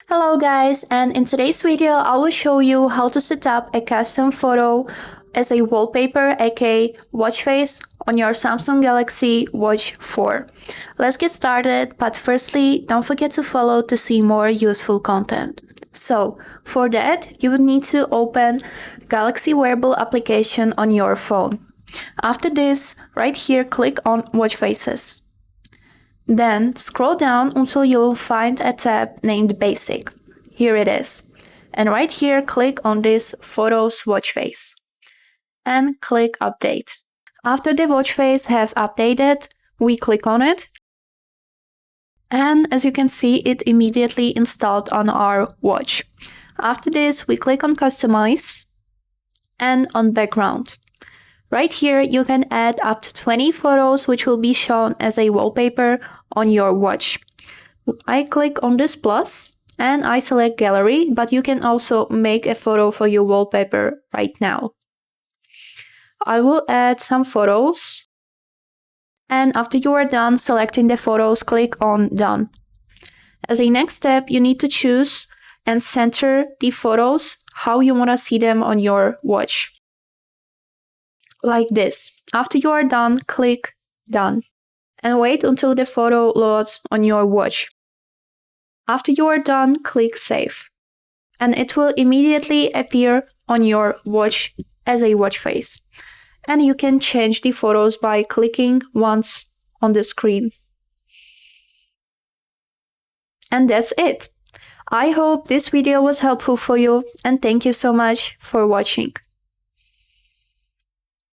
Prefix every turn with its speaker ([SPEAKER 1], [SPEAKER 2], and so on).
[SPEAKER 1] Hello guys, and in today's video I will show you how to set up a custom photo as a wallpaper aka watch face on your Samsung Galaxy Watch 4. Let's get started, but firstly don't forget to follow to see more useful content. So for that you would need to open Galaxy wearable application on your phone. After this, right here click on watch faces. Then scroll down until you'll find a tab named Basic. Here it is. And right here click on this Photos watch face. And click Update. After the watch face have updated, we click on it. And as you can see, it immediately installed on our watch. After this, we click on Customize and on Background. Right here, you can add up to 20 photos which will be shown as a wallpaper on your watch. I click on this plus and I select Gallery, but you can also make a photo for your wallpaper right now. I will add some photos. And after you are done selecting the photos, click on Done. As a next step, you need to choose and center the photos how you want to see them on your watch. Like this. After you are done, click Done and wait until the photo loads on your watch. After you are done, click Save and it will immediately appear on your watch as a watch face. And you can change the photos by clicking once on the screen. And that's it. I hope this video was helpful for you and thank you so much for watching.